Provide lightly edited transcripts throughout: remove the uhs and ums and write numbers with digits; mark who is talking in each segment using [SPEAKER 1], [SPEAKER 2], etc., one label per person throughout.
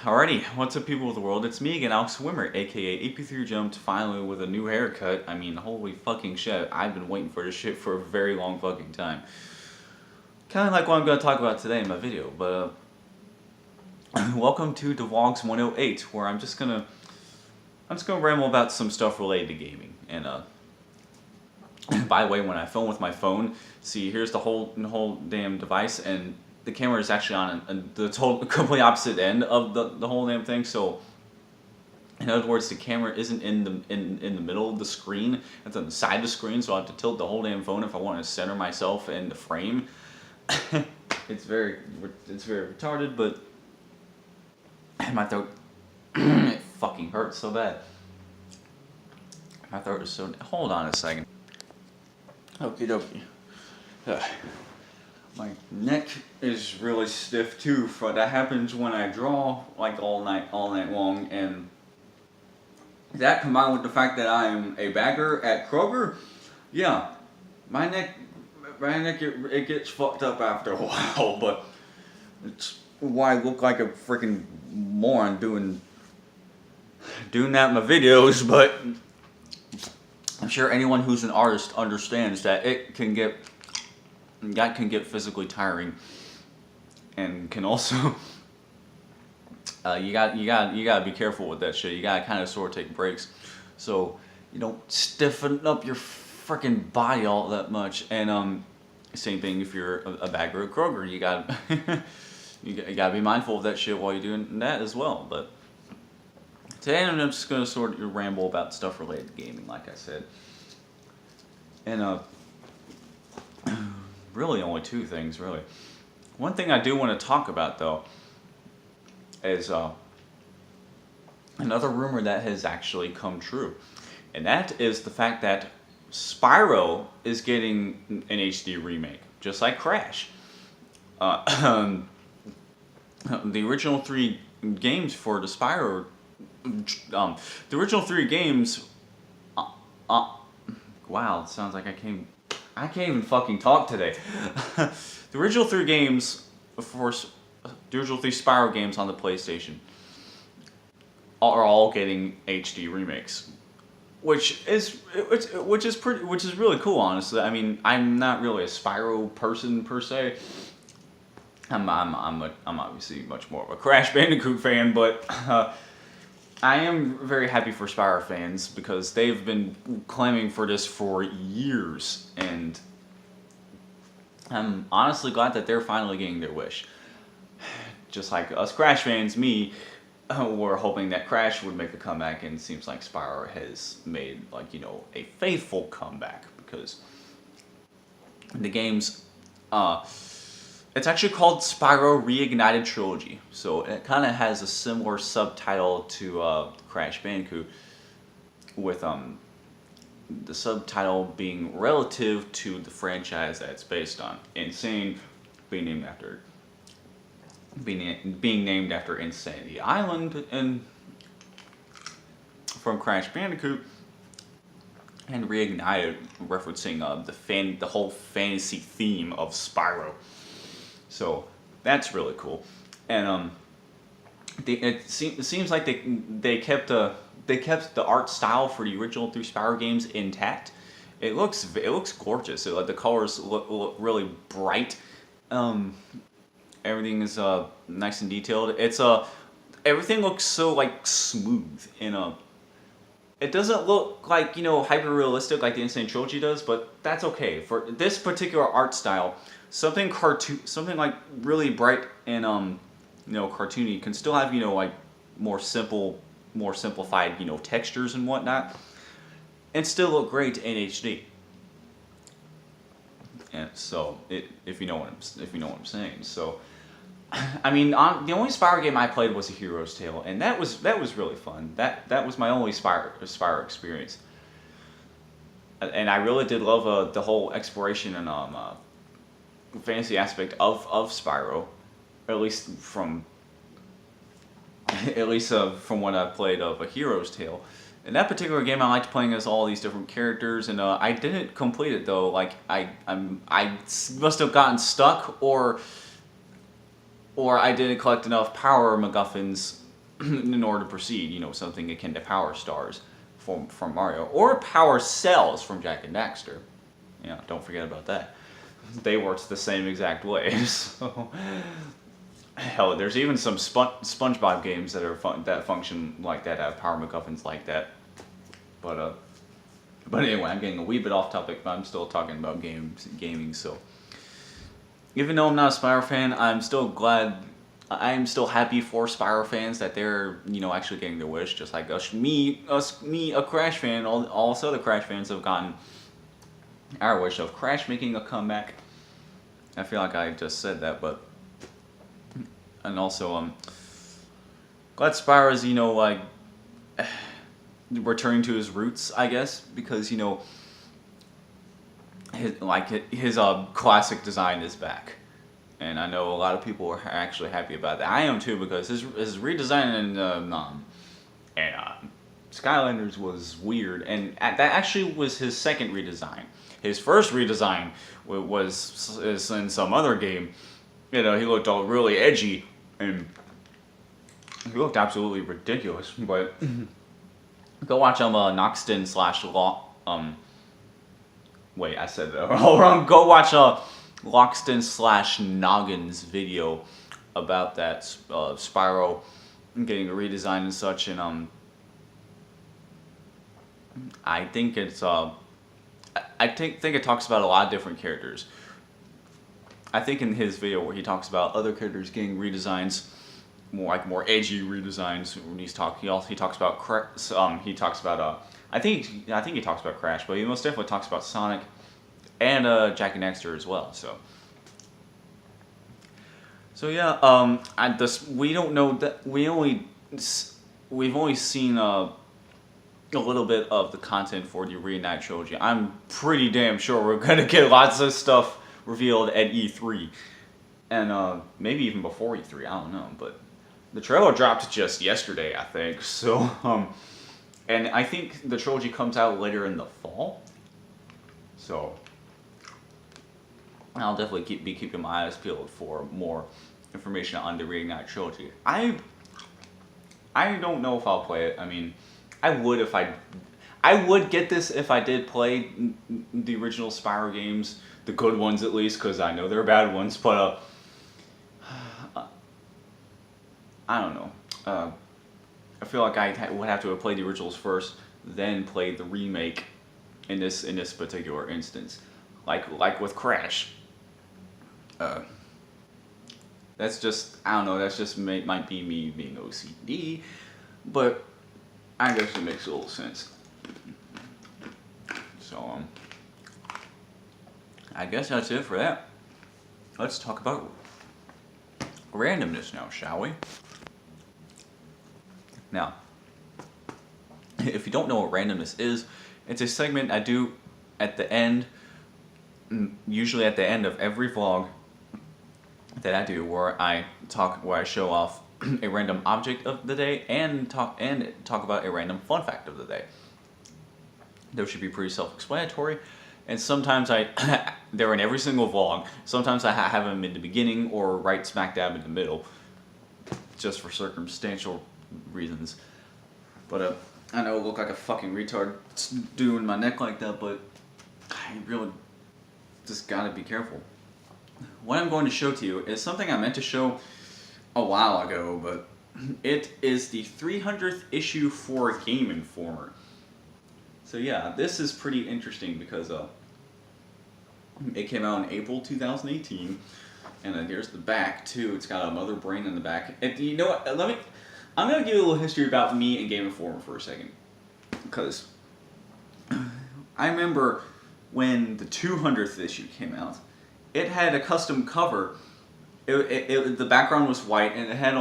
[SPEAKER 1] Alrighty, what's up people of the world? It's me again, Alex Wimmer, aka AP3 Jumped, finally with a new haircut. I mean, holy fucking shit, I've been waiting for this shit for a very long fucking time. Kinda like what I'm gonna talk about today in my video, but welcome to VLogz 108, where I'm just gonna ramble about some stuff related to gaming. And by the way, when I film with my phone, see here's the whole damn device, and the camera is actually on the complete opposite end of the whole damn thing. So in other words, the camera isn't in the middle of the screen; it's on the side of the screen. So I have to tilt the whole damn phone if I want to center myself in the frame. it's very retarded, but my throat it fucking hurts so bad. My throat is so. Hold on a second. Okie dokie. My neck is really stiff too. That happens when I draw like all night long, and that combined with the fact that I am a bagger at Kroger, yeah, my neck it gets fucked up after a while. But it's why I look like a freaking moron doing that in my videos. But I'm sure anyone who's an artist understands that it can get physically tiring, and can also you gotta be careful with that shit. You gotta kind of sort of take breaks, so you don't stiffen up your freaking body all that much. And same thing if you're a bagger at Kroger, you gotta you gotta be mindful of that shit while you're doing that as well. But today I'm just gonna sort of ramble about stuff related to gaming, like I said, and really only two things, really. One thing I do want to talk about, though, is another rumor that has actually come true. And that is the fact that Spyro is getting an HD remake, just like Crash. The original three games for the Spyro... the original three games... wow, it sounds like I can't even fucking talk today. The original three games, of course, the original three Spyro games on the PlayStation are all getting HD remakes, which is really cool, honestly. I mean, I'm not really a Spyro person per se. I'm obviously much more of a Crash Bandicoot fan, but I am very happy for Spyro fans because they've been clamoring for this for years, and I'm honestly glad that they're finally getting their wish. Just like us Crash fans, me, were hoping that Crash would make a comeback, and it seems like Spyro has made, like, you know, a faithful comeback, because the game's it's actually called Spyro Reignited Trilogy, so it kind of has a similar subtitle to Crash Bandicoot, with the subtitle being relative to the franchise that it's based on. Insane being named after Insanity Island and from Crash Bandicoot, and Reignited referencing the whole fantasy theme of Spyro. So that's really cool, and it seems like they kept the art style for the original three Spyro games intact. It looks gorgeous. Like the colors look really bright. Everything is nice and detailed. It's everything looks so like smooth, and it doesn't look like, you know, hyper realistic like the Insane Trilogy does, but that's okay for this particular art style. Something like really bright and you know, cartoony can still have, you know, like more simplified, you know, textures and whatnot, and still look great in HD. And so, if you know what I'm saying. So, I mean, the only Spyro game I played was A Hero's Tale, and that was really fun. That was my only Spyro experience, and I really did love the whole exploration and fantasy aspect of Spyro, at least from what I played of A Hero's Tale. In that particular game, I liked playing as all these different characters, and I didn't complete it though. Like I must have gotten stuck, or I didn't collect enough power MacGuffins in order to proceed. You know, something akin to Power Stars from Mario, or Power Cells from Jak and Daxter. Yeah, don't forget about that. They worked the same exact way. So, hell, there's even some SpongeBob games that are that function like that, have power MacGuffins like that. But anyway, I'm getting a wee bit off topic, but I'm still talking about gaming. So, even though I'm not a Spyro fan, I'm still glad. I'm still happy for Spyro fans that they're, you know, actually getting their wish, just like me, a Crash fan. All us other Crash fans have gotten our wish of Crash making a comeback. I feel like I just said that, but and also glad Spyro is, you know, like returning to his roots, I guess, because, you know, his classic design is back. And I know a lot of people are actually happy about that. I am too, because his redesign in Skylanders was weird, and that actually was his second redesign. His first redesign was in some other game. You know, he looked all really edgy, and he looked absolutely ridiculous. But go watch Noxton / wait, I said that all wrong. Go watch Loxton / Noggin's video about that Spyro getting a redesign and such, and I think it's I think it talks about a lot of different characters. I think in his video where he talks about other characters getting redesigns, more edgy redesigns. When he talks about he talks about I think he talks about Crash, but he most definitely talks about Sonic and Jak and Daxter as well. So yeah, we don't know that we've only seen a little bit of the content for the Reunite trilogy. I'm pretty damn sure we're gonna get lots of stuff revealed at E3, and maybe even before E3. I don't know, but the trailer dropped just yesterday, I think. So and I think the trilogy comes out later in the fall. So I'll definitely be keeping my eyes peeled for more information on the Reunite trilogy. I don't know if I'll play it. I mean, I would get this if I did play the original Spyro games, the good ones at least, because I know they're bad ones. But I don't know. I feel like I would have to have played the originals first, then played the remake in this particular instance, like with Crash. That's just, I don't know, that's just might be me being OCD, but I guess it makes a little sense. So I guess that's it for that. Let's talk about randomness now, shall we? Now, if you don't know what randomness is, it's a segment I do at the end, usually at the end of every vlog that I do, where I show off a random object of the day and talk about a random fun fact of the day. Those should be pretty self-explanatory, and sometimes they're in every single vlog. Sometimes I have them in the beginning or right smack dab in the middle, just for circumstantial reasons. But I know I look like a fucking retard doing my neck like that, but I really just gotta be careful. What I'm going to show to you is something I meant to show a while ago, but it is the 300th issue for Game Informer. So yeah, this is pretty interesting because it came out in April 2018, and then here's the back too. It's got a mother brain in the back. And you know what? I'm gonna give you a little history about me and Game Informer for a second, because I remember when the 200th issue came out. It had a custom cover. The background was white, and it had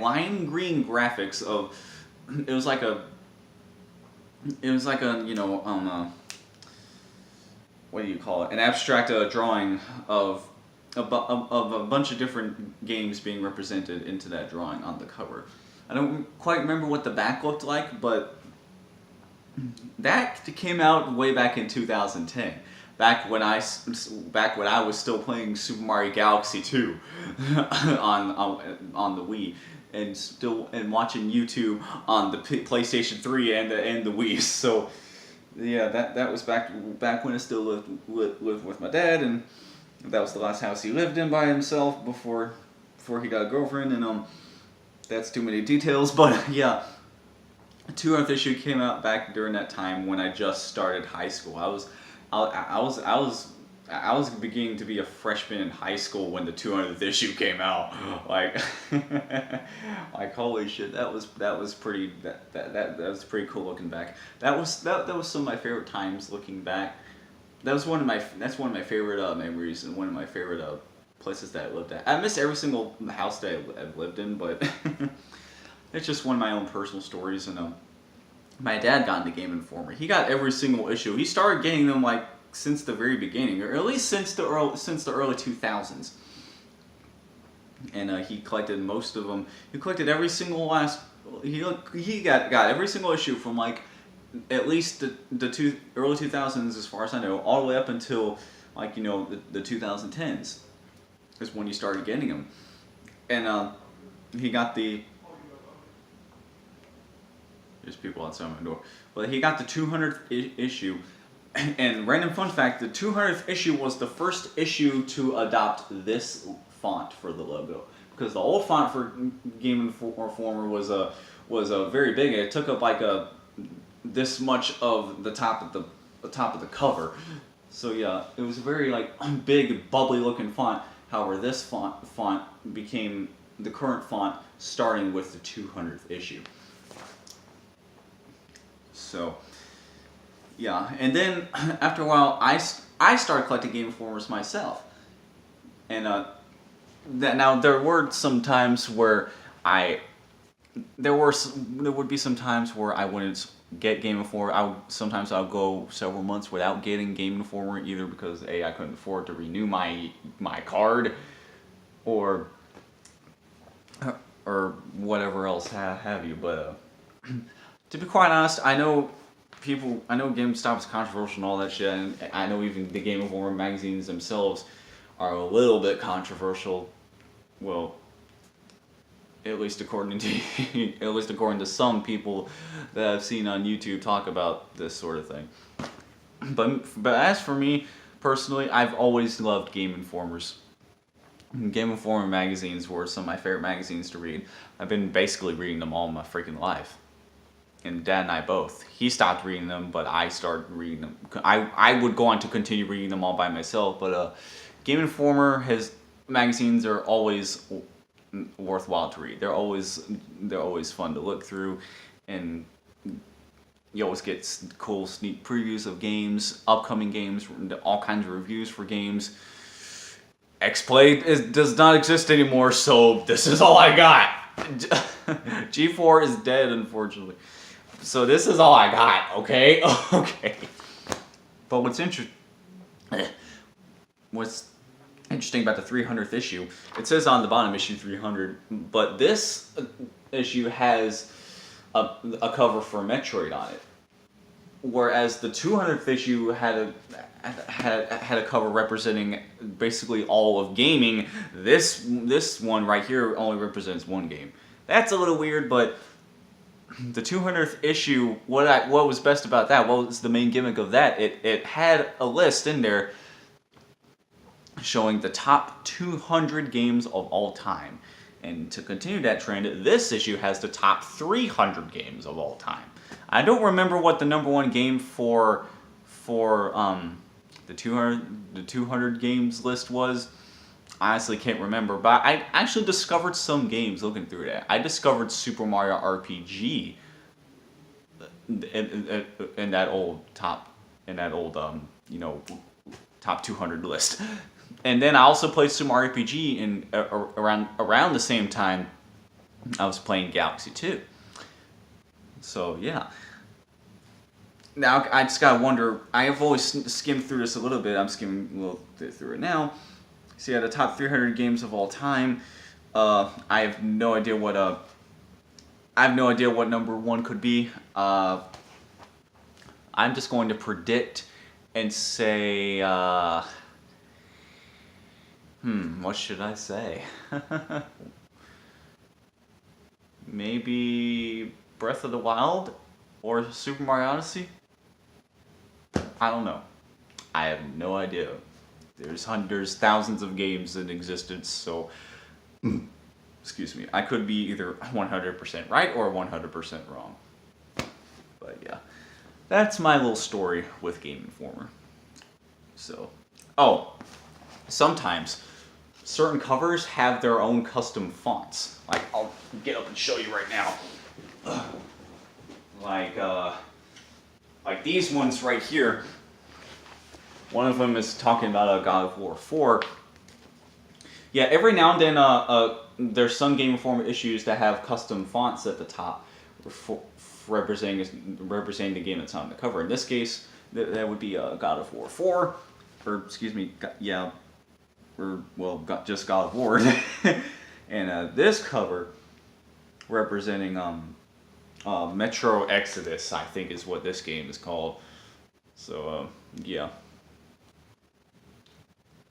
[SPEAKER 1] lime green graphics of. It was like a you know what do you call it? An abstract drawing of a bunch of different games being represented into that drawing on the cover. I don't quite remember what the back looked like, but that came out way back in 2010. back when I was still playing Super Mario Galaxy 2 on the Wii, and watching YouTube on the PlayStation 3 and the Wii. So yeah, that was back when I still lived with my dad, and that was the last house he lived in by himself before he got a girlfriend, and that's too many details, but yeah. 200th issue came out back during that time when I just started high school. I was beginning to be a freshman in high school when the 200th issue came out. Like, like holy shit, that was pretty that was pretty cool looking back. That was some of my favorite times looking back. That's one of my favorite memories, and one of my favorite places that I lived at. I miss every single house that I've lived in, but it's just one of my own personal stories. And my dad got into Game Informer. He got every single issue. He started getting them like since the very beginning, or at least since the early 2000s. And he collected most of them. He collected every single He got every single issue from like at least the early 2000s, as far as I know, all the way up until like the 2010s is when he started getting them. And he got the. There's people outside my door. But he got the 200th issue. And random fun fact, the 200th issue was the first issue to adopt this font for the logo. Because the old font for Game Informer was very big. It took up like this much of the top of the cover. So yeah, it was a very like big, bubbly looking font. However, this font became the current font starting with the 200th issue. So, yeah, and then after a while, I started collecting Game Informers myself, and now there were some times where there would be some times where I wouldn't get Game Informer. Sometimes I'll go several months without getting Game Informer, either because I couldn't afford to renew my card, or whatever else have you, but. To be quite honest, I know GameStop is controversial and all that shit, and I know even the Game Informer magazines themselves are a little bit controversial. Well, at least according to some people that I've seen on YouTube talk about this sort of thing. But as for me personally, I've always loved Game Informers. Game Informer magazines were some of my favorite magazines to read. I've been basically reading them all my freaking life. And Dad and I both. He stopped reading them, but I started reading them. I would go on to continue reading them all by myself, but Game Informer magazines are always worthwhile to read. They're always fun to look through, and you always get cool sneak previews of games, upcoming games, all kinds of reviews for games. X-Play does not exist anymore, so this is all I got. G4 is dead, unfortunately. So this is all I got, okay? Okay. But what's interesting about the 300th issue, it says on the bottom issue 300, but this issue has a cover for Metroid on it. Whereas the 200th issue had a cover representing basically all of gaming. This one right here only represents one game. That's a little weird, but the 200th issue, what was best about that? What was the main gimmick of that? It had a list in there showing the top 200 games of all time. And to continue that trend, this issue has the top 300 games of all time. I don't remember what the number one game for the 200 games list was. I honestly can't remember, but I actually discovered some games looking through that. I discovered Super Mario RPG in that old top top 200 list. And then I also played Super Mario RPG around the same time I was playing Galaxy 2. So yeah. Now I just gotta wonder. I have always skimmed through this a little bit. I'm skimming a little bit through it now. So yeah, the top 300 games of all time. I have no idea what number one could be. I'm just going to predict and say, what should I say? Maybe Breath of the Wild or Super Mario Odyssey? I don't know. I have no idea. There's thousands of games in existence, so excuse me. I could be either 100% right or 100% wrong. But yeah, that's my little story with Game Informer. So, sometimes certain covers have their own custom fonts. Like, I'll get up and show you right now. Like these ones right here. One of them is talking about God of War 4. Yeah, every now and then there's some Game Informer issues that have custom fonts at the top representing the game that's on the cover. In this case, that would be God of War 4, or excuse me, just God of War. And this cover representing Metro Exodus, I think is what this game is called. So yeah.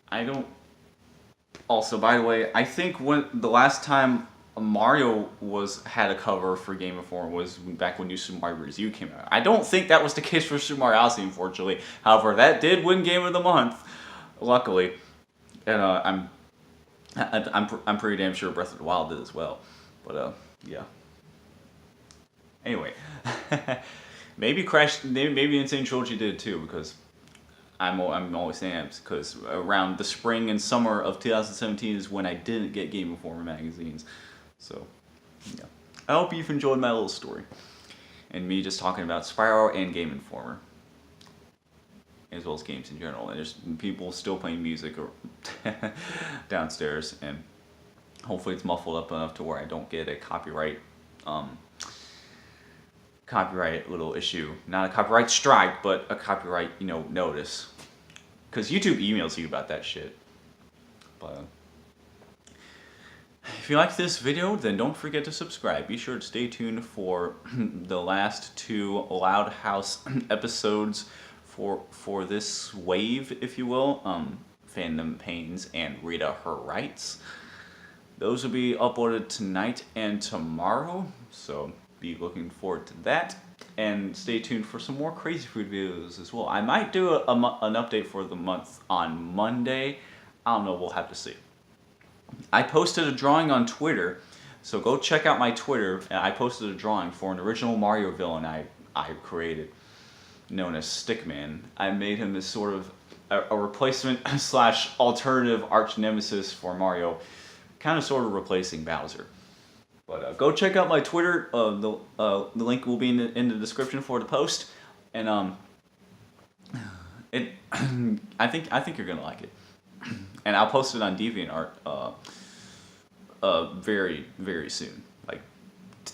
[SPEAKER 1] I don't. Also, by the way, I think when the last time Mario had a cover for Game Informer was back when New Super Mario Bros. U came out. I don't think that was the case for Super Mario Odyssey, unfortunately. However, that did win Game of the Month, luckily, and I'm pretty damn sure Breath of the Wild did as well. But yeah. Anyway, maybe Insane Trilogy did too, because I'm always saying because around the spring and summer of 2017 is when I didn't get Game Informer magazines. So, yeah. I hope you've enjoyed my little story. And me just talking about Spyro and Game Informer. As well as games in general. And there's people still playing music downstairs. And hopefully it's muffled up enough to where I don't get a copyright little issue. Not a copyright strike, but a copyright, notice. Because YouTube emails you about that shit. But if you like this video, then don't forget to subscribe. Be sure to stay tuned for the last 2 Loud House episodes for this wave, if you will. Fandom Pains and Rita Her Rights. Those will be uploaded tonight and tomorrow. So be looking forward to that, and stay tuned for some more Crazy Food videos as well. I might do an update for the month on Monday. I don't know, we'll have to see. I posted a drawing on Twitter, so go check out my Twitter. I posted a drawing for an original Mario villain I created, known as Stickman. I made him as sort of a replacement / alternative arch nemesis for Mario, kind of sort of replacing Bowser. But go check out my Twitter. The link will be in the description for the post, and I think you're gonna like it. And I'll post it on DeviantArt very, very soon, like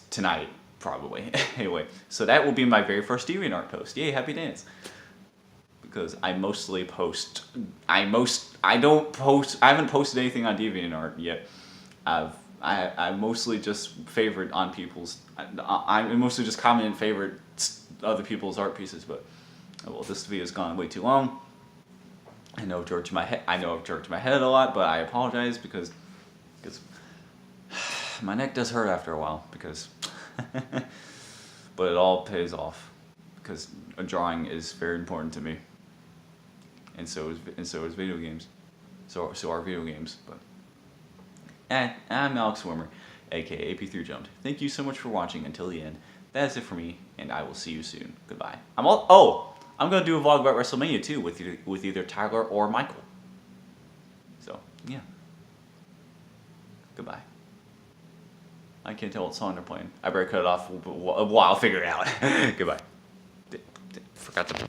[SPEAKER 1] tonight probably. Anyway, so that will be my very first DeviantArt post. Yay, happy dance! Because I mostly post. I haven't posted anything on DeviantArt yet. I mostly just favorite on people's. I mostly just comment and favorite other people's art pieces. But well, this video's gone way too long. I know I've jerked my head a lot, but I apologize because my neck does hurt after a while. But it all pays off because a drawing is very important to me, and so is video games. So are video games, but. I'm Alex Swimmer, aka AP3 Jumped. Thank you so much for watching until the end. That is it for me, and I will see you soon. Goodbye. I'm gonna do a vlog about WrestleMania too with either Tyler or Michael. So yeah. Goodbye. I can't tell what song they're playing. I better cut it off. Well, I'll figure it out. Goodbye. Forgot to.